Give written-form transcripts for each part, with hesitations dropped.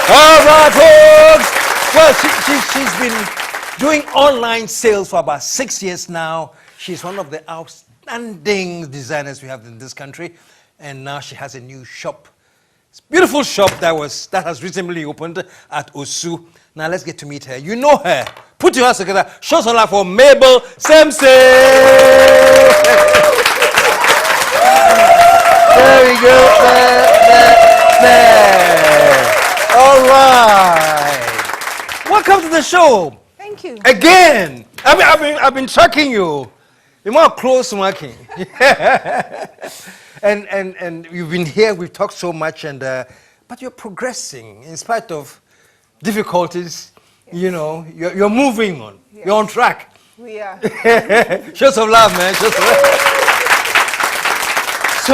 All right, folks. Well, she's been doing online sales for about 6 years now. She's one of the outstanding designers we have in this country, and now she has a new shop. It's a beautiful shop that has recently opened at Osu. Now let's get to meet her. You know her. Put your hands together. Show some love for Mabel Simpson. There we go. There. All right. Welcome to the show. Thank you. Again. I've been tracking you. You're more close marking. and you've been here. We've talked so much, but you're progressing in spite of difficulties. Yes. You know, you're moving on. Yes. You're on track. We are. Show some love, man. Show some love. So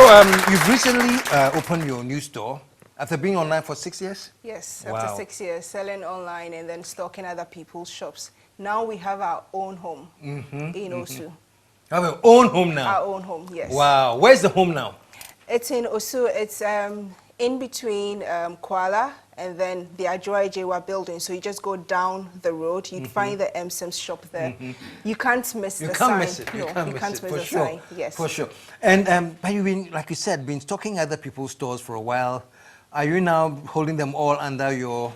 you've recently opened your new store after being online for 6 years? Yes, after 6 years, selling online and then stocking other people's shops. Now we have our own home in Osu. You have your own home now? Our own home, yes. Wow. Where's the home now? It's in Osu. It's in between Kuala and then the Ajoa building. So you just go down the road, you'd find the mSimps shop there. You can't miss the sign. You can't miss it. No, you can't miss the sign. Yes. For sure. And but you've been, like you said, been stocking other people's stores for a while. Are you now holding them all under your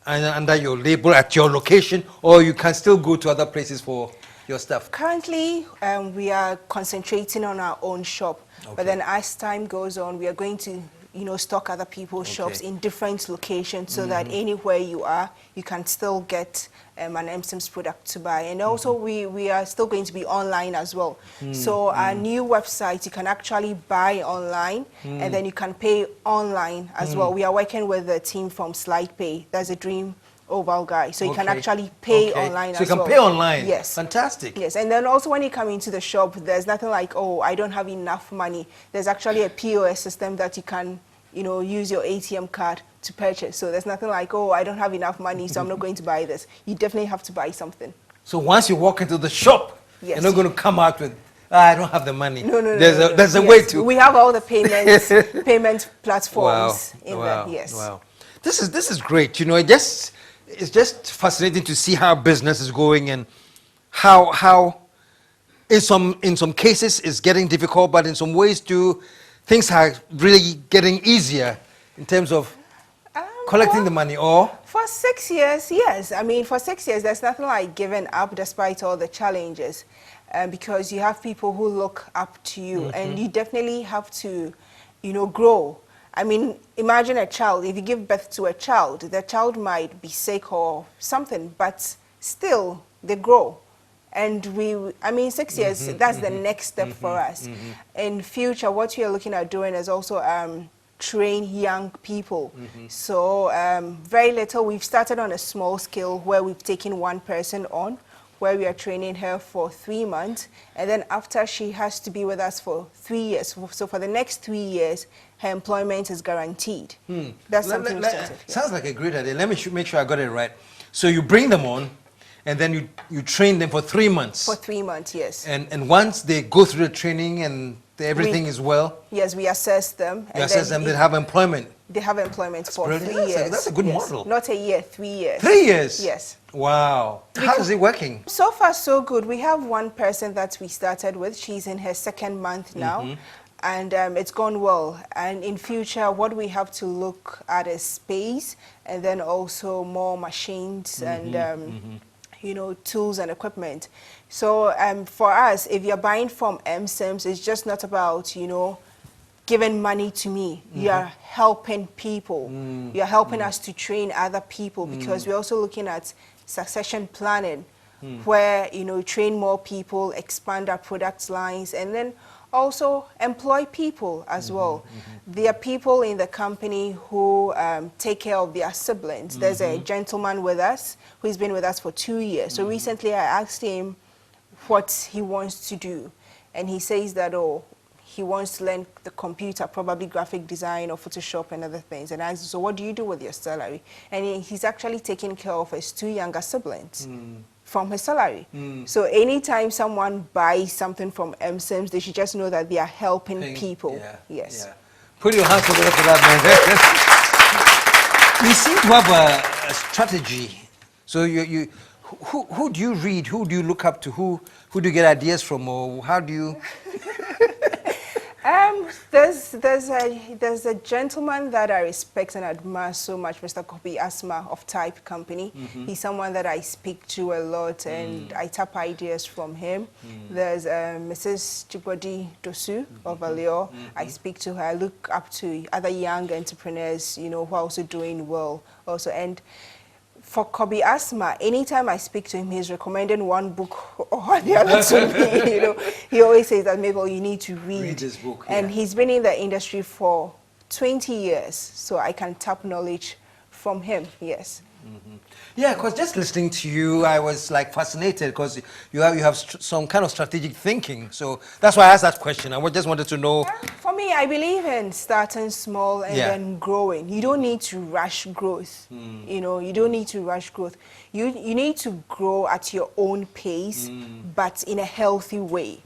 label at your location, or you can still go to other places for your stuff? Currently, we are concentrating on our own shop. Okay. But then as time goes on, we are going to, stock other people's shops in different locations so that anywhere you are, you can still get an mSimps product to buy. And also we are still going to be online as well. So our new website, you can actually buy online and then you can pay online as well. We are working with a team from Slide Pay. That's a dream oval guy. So you can actually pay online as well. So you can pay online? Yes. Fantastic. Yes, and then also when you come into the shop, there's nothing like, oh, I don't have enough money. There's actually a POS system that you can use your ATM card to purchase. So there's nothing like, oh, I don't have enough money, so I'm not going to buy this. You definitely have to buy something. So once you walk into the shop, you're not going to come out with, I don't have the money. No. There's a way to. We have all the payment platforms in there. Yes. Wow. This is great. It's just fascinating to see how business is going and how in some cases it's getting difficult, but in some ways too, things are really getting easier in terms of collecting the money. Or for 6 years, yes. I mean, for 6 years, there's nothing like giving up despite all the challenges, because you have people who look up to you, and you definitely have to, grow. I mean, imagine a child. If you give birth to a child, the child might be sick or something, but still they grow. And 6 years, that's the next step for us. In future, what we are looking at doing is also train young people. So very little. We've started on a small scale where we've taken one person on, where we are training her for 3 months. And then after, she has to be with us for 3 years. So for the next 3 years, her employment is guaranteed. That's something we started. Sounds like a great idea. Let me make sure I got it right. So you bring them on, and then you train them for 3 months. For 3 months, yes. And once they go through the training and everything is well? Yes, we assess them. You assess them, they have employment. They have employment for 3 years. That's a good model. Not a year, 3 years. 3 years? Yes. Wow. How is it working? So far, so good. We have one person that we started with. She's in her 2nd month now. And it's gone well. And in future, what we have to look at is space, and then also more machines and tools and equipment. So for us, if you're buying from mSimps, it's just not about, giving money to me. You're helping people. You're helping us to train other people, because we're also looking at succession planning, where, train more people, expand our product lines, and then also employ people as well. There are people in the company who take care of their siblings. There's a gentleman with us who's been with us for 2 years. So recently I asked him what he wants to do, and he says that, he wants to learn the computer, probably graphic design or Photoshop and other things. And I asked, so what do you do with your salary? And he's actually taking care of his 2 younger siblings from his salary. So anytime someone buys something from mSimps, they should just know that they are helping people. Yes. Yeah. Put your hands together for that, man. You seem to have a strategy. So who do you read? Who do you look up to? Who do you get ideas from? Or how do you? There's a gentleman that I respect and admire so much, Mr. Kopi Asma of Type Company. He's someone that I speak to a lot, and I tap ideas from him. There's Mrs. Chibodi Dosu of Aleo. I speak to her. I look up to other young entrepreneurs, you know, who are also doing well also. And for Kobi Asma, anytime I speak to him, he's recommending one book or the other to me. You know, he always says that, Mabel, you need to read this book. And he's been in the industry for 20 years, so I can tap knowledge from him. Yes. Yeah, because just listening to you, I was like fascinated because you have some kind of strategic thinking. So that's why I asked that question. I just wanted to know. For me, I believe in starting small and then growing. You don't need to rush growth. You know, you don't need to rush growth. You need to grow at your own pace, but in a healthy way.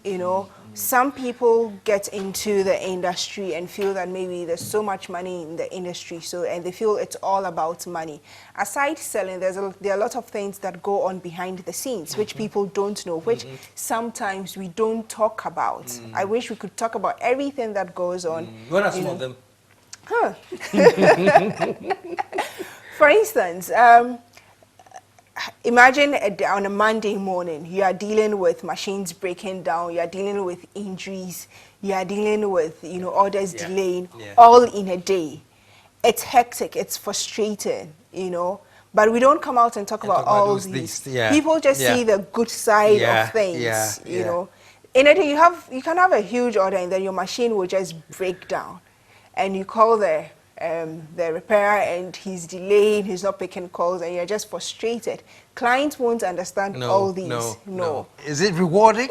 You know, some people get into the industry and feel that maybe there's so much money in the industry, and they feel it's all about money. Aside selling, there are a lot of things that go on behind the scenes, which people don't know, which sometimes we don't talk about. I wish we could talk about everything that goes on. What are some of them? For instance, imagine on a Monday morning, you are dealing with machines breaking down, you are dealing with injuries, you are dealing with, you know, orders delaying, all in a day. It's hectic, it's frustrating, you know, but we don't come out and talk about all these. People just see the good side of things, you know. In a day, you can have a huge order and then your machine will just break down, and you call the repairer and he's delaying, he's not picking calls, and you're just frustrated. Clients won't understand all these. No. Is it rewarding,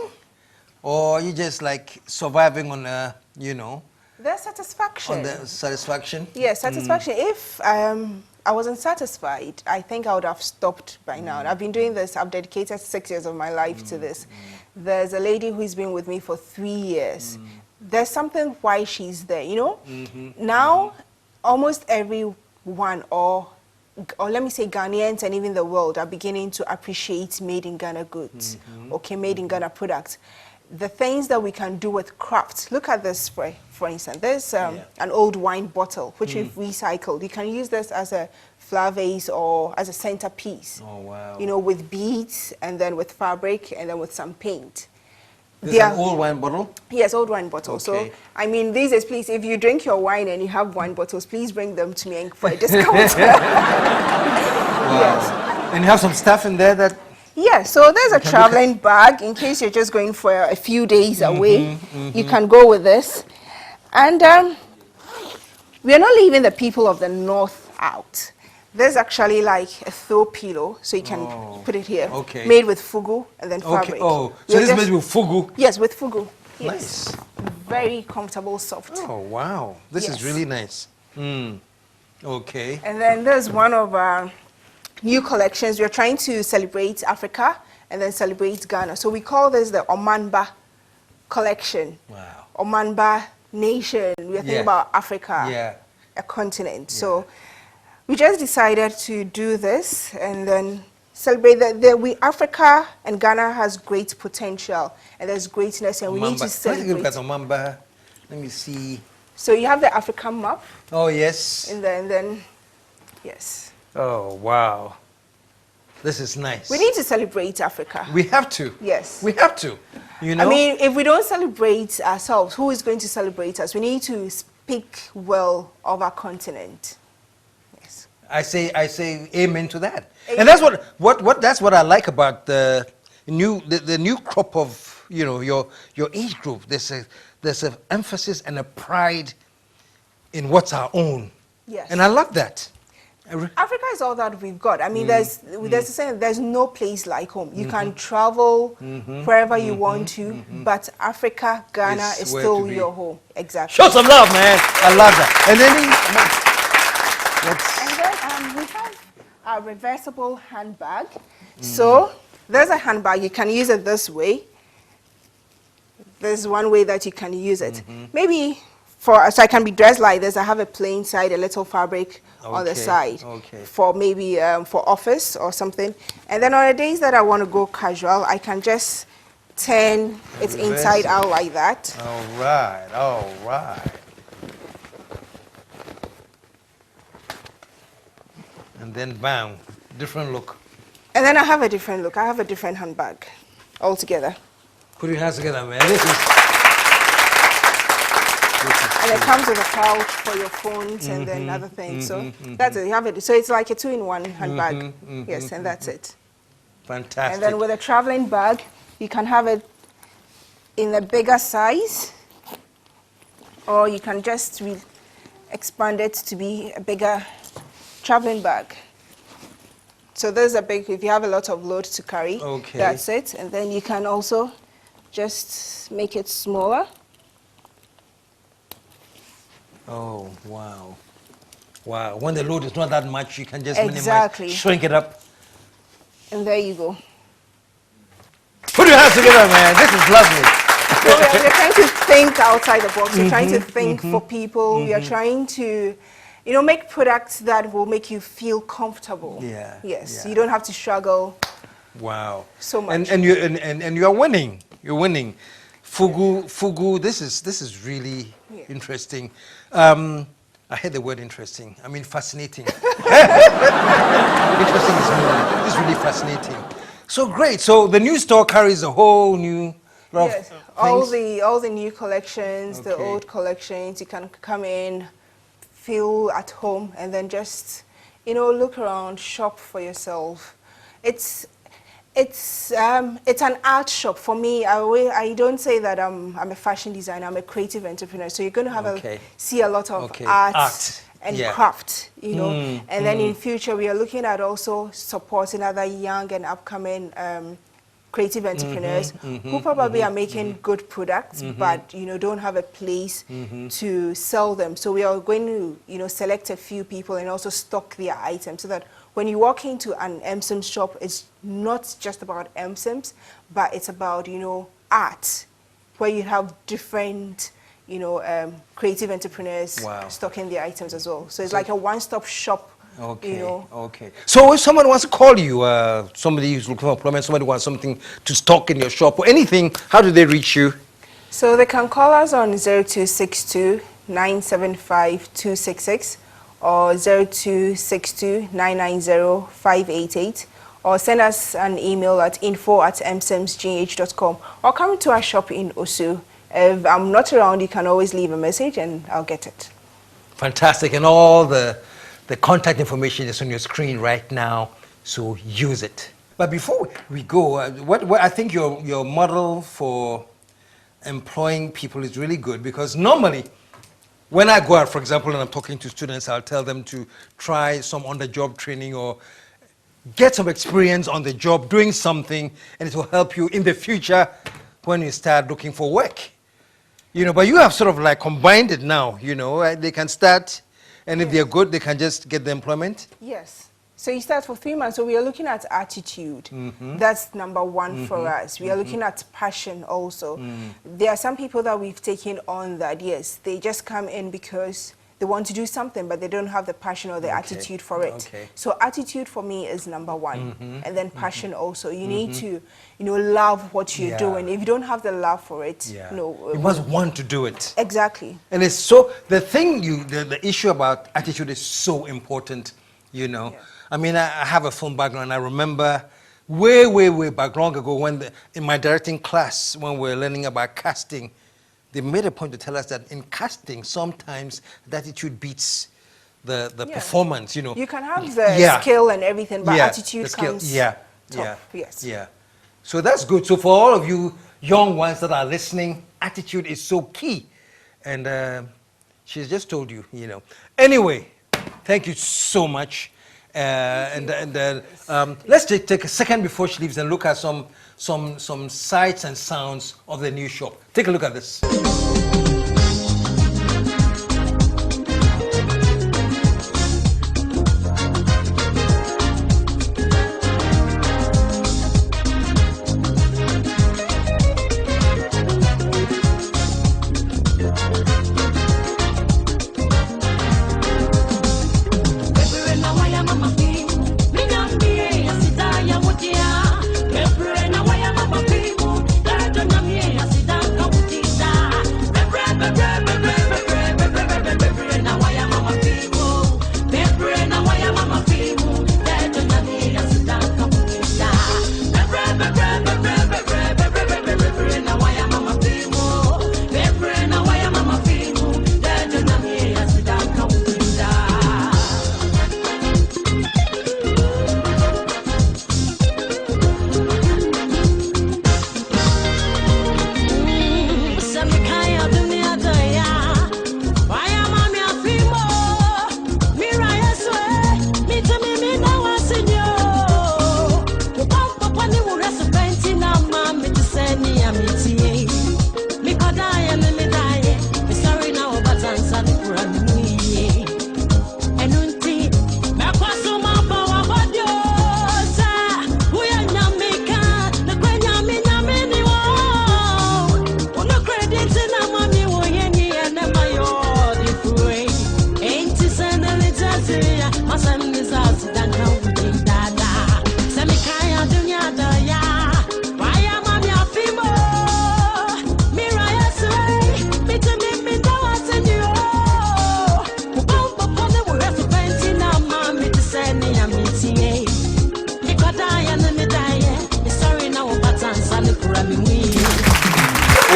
or are you just like surviving on a, you know? There's satisfaction. On the satisfaction? Yes, satisfaction. If I wasn't satisfied, I think I would have stopped by now. I've been doing this, I've dedicated 6 years of my life to this. There's a lady who's been with me for 3 years. There's something why she's there, you know? Now, almost everyone, or let me say Ghanaians and even the world, are beginning to appreciate made in Ghana goods, okay, made in Ghana products. The things that we can do with crafts. Look at this, for instance. There's an old wine bottle, which we've recycled. You can use this as a flower vase or as a centerpiece. Oh, wow. You know, with beads, and then with fabric, and then with some paint. This is an old wine bottle? Yes, old wine bottle. Okay. So, I mean, these days, please, if you drink your wine and you have wine bottles, please bring them to me for a discount. Yes. And you have some stuff in there that... Yeah, so there's a traveling bag in case you're just going for a few days away. You can go with this. And we are not leaving the people of the north out. There's actually like a throw pillow, so you can put it here. Okay. Made with fugu and then fabric. Oh, so this is made with fugu? Yes, with fugu. Yes. Nice. Very comfortable, soft. Oh, wow. This is really nice. Okay. And then there's one of our new collections. We're trying to celebrate Africa and then celebrate Ghana. So we call this the Omanba collection. Wow. Omanba nation. We're thinking about Africa, a continent. So we just decided to do this and then celebrate that Africa and Ghana has great potential and there's greatness, and we need to celebrate. Let's look at Omanba. Let me see. So you have the African map. Oh, yes. And then yes. Oh, wow. This is nice. We need to celebrate Africa. We have to. Yes. We have to. You know? I mean, if we don't celebrate ourselves, who is going to celebrate us? We need to speak well of our continent. Yes. I say amen to that. Amen. And that's what I like about the new crop of, you know, your age group. There's an emphasis and a pride in what's our own. Yes. And I love that. Africa is all that we've got. I mean, there's a saying, there's no place like home. You can travel wherever you want to, but Africa, Ghana is still your home. Exactly. Show some love, man. I love that. And then we have a reversible handbag. So there's a handbag. You can use it this way. There's one way that you can use it. Maybe so I can be dressed like this. I have a plain side, a little fabric on the Okay, side okay. for maybe for office or something. And then on the days that I want to go casual, I can just turn it inside out like that. All right, all right. And then bam, different look. And then I have a different look. I have a different handbag altogether. Put your hands together, man. This is And it comes with a pouch for your phones and then other things. So that's it. You have it. So it's like a 2-in-1 handbag. Yes, and that's it. fantastic. And then with a traveling bag, you can have it in a bigger size, or you can just expand it to be a bigger traveling bag. So there's a big, if you have a lot of load to carry, Okay. that's it. And then you can also just make it smaller. Oh, wow. Wow. When the load is not that much, you can just Exactly. minimize, shrink it up. And there you go. Put your hands together, man. This is lovely. So we're trying to think outside the box. We're trying to think for people. We are trying to, make products that will make you feel comfortable. Yeah, Yes. yeah. You don't have to struggle Wow. so much. And you are winning. You're winning. Fugu. This is really interesting. I heard the word interesting. I mean fascinating. Interesting is really fascinating. So great. So the new store carries a whole new lot Yes. of All things. the new collections, the Okay. old collections. You can come in, feel at home, and then just look around, shop for yourself. It's an art shop for me. I don't say that I'm a fashion designer. I'm a creative entrepreneur. So you're going to have Okay. see a lot of Okay. art and Yeah. craft, And then in future, we are looking at also supporting other young and upcoming creative entrepreneurs who probably are making good products, but don't have a place to sell them. So we are going to select a few people and also stock their items so that when you walk into an mSimps shop, it's not just about mSimps, but it's about art, where you have different creative entrepreneurs Wow. stocking their items as well. So it's like a one-stop shop. Okay. Okay. So if someone wants to call you, somebody who's looking for employment, somebody wants something to stock in your shop or anything, how do they reach you? So they can call us on 0262 975 266 or 0262 990 588, or send us an email at info@msimpsgh.com, or come to our shop in Osu. If I'm not around, you can always leave a message and I'll get it. Fantastic. And all the contact information is on your screen right now, so use it. But before we go, what I think your model for employing people is really good, because normally when I go out, for example, and I'm talking to students, I'll tell them to try some on-the-job training or get some experience on the job doing something, and it will help you in the future when you start looking for work. But you have sort of like combined it now, they can start, and if they're good, they can just get the employment. Yes. So you start for 3 months. So we are looking at attitude. That's number one for us. We are looking at passion also. There are some people that we've taken on that, yes, they just come in because they want to do something, but they don't have the passion or the attitude for it. Okay. So attitude for me is number one. And then passion also. You need to, love what you're Yeah. doing. If you don't have the love for it, You must want to do it. Exactly. And it's so, the issue about attitude is so important, I mean, I have a film background. I remember way back long ago in my directing class, when we were learning about casting, they made a point to tell us that in casting, sometimes the attitude beats the performance, You can have the skill and everything, but attitude comes top. Yes. Yeah. So that's good. So for all of you young ones that are listening, attitude is so key. And she's just told you, Anyway, thank you so much. Let's take a second before she leaves and look at some sights and sounds of the new shop. Take a look at this.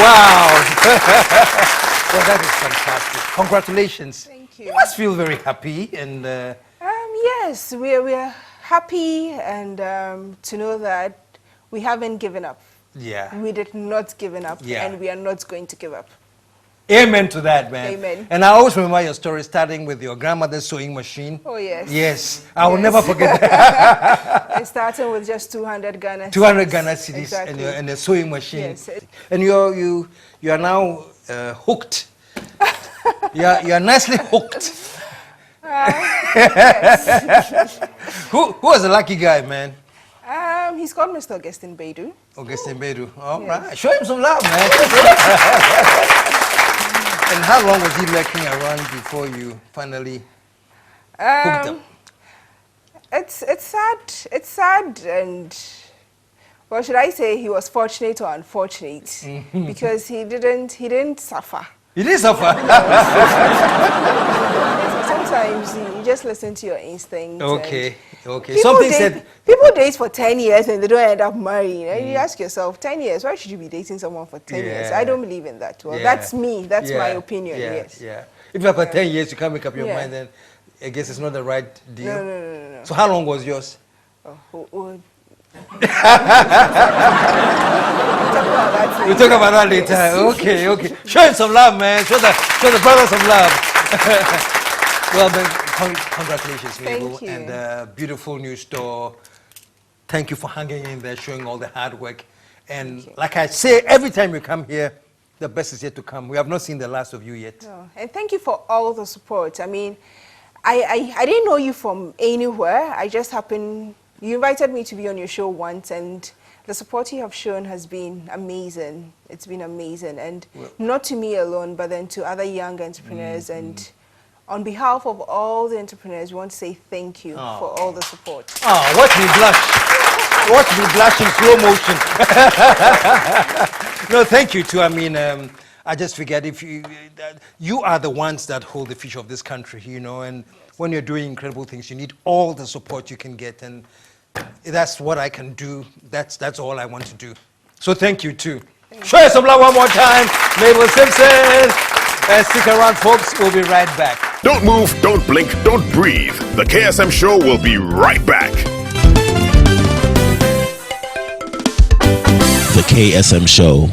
Wow. Well, that is fantastic. Congratulations. Thank you. You must feel very happy and. Yes, we're happy and to know that we haven't given up. Yeah. We did not given up, Yeah. and we are not going to give up. Amen to that, man. Amen. And I always remember your story starting with your grandmother's sewing machine. Oh, yes. Yes, I will Yes. never forget that. And starting with just 200 Ghana 200 Ghana cedis Exactly. and the sewing machine. Yes. And you are now hooked. You're nicely hooked. Yes. Who was the lucky guy, man? He's called Mr. Augustine Beidou. Augustine Beidou. All Yes. right. Show him some love, man. And how long was he lurking around before you finally hooked up? It's sad. It's sad, and well, should I say he was fortunate or unfortunate because he didn't suffer. He did suffer. Sometimes you just listen to your instinct. Okay, okay. People Something date, said. people date for 10 years and they don't end up marrying. And you ask yourself, 10 years, why should you be dating someone for 10 years? Yeah. I don't believe in that. Well, Yeah. that's me. That's my Yeah, opinion, yeah, yes. Yeah. If after 10 years you can't make up your Yeah. mind, then I guess it's not the right deal. No. So how long was yours? We'll We'll talk about that later. Okay, okay. Show him some love, man. Show the brother some love. Well, then, congratulations, Mabel. Thank you. And beautiful new store. Thank you for hanging in there, showing all the hard work. And like I say, every time you come here, the best is yet to come. We have not seen the last of you yet. Oh, and thank you for all the support. I mean, I didn't know you from anywhere. I just happened, you invited me to be on your show once, and the support you have shown has been amazing. It's been amazing. And not to me alone, but then to other young entrepreneurs. And on behalf of all the entrepreneurs, we want to say thank you for all the support. Oh, watch me blush. Watch me blush in slow motion. No, thank you too. I mean, I just figured if you are the ones that hold the future of this country, you know, and when you're doing incredible things, you need all the support you can get, and that's what I can do. That's all I want to do. So thank you too. Show us some love one more time, Mabel Simpson. Stick around, folks. We'll be right back. Don't move, don't blink, don't breathe. The KSM Show will be right back. The KSM Show.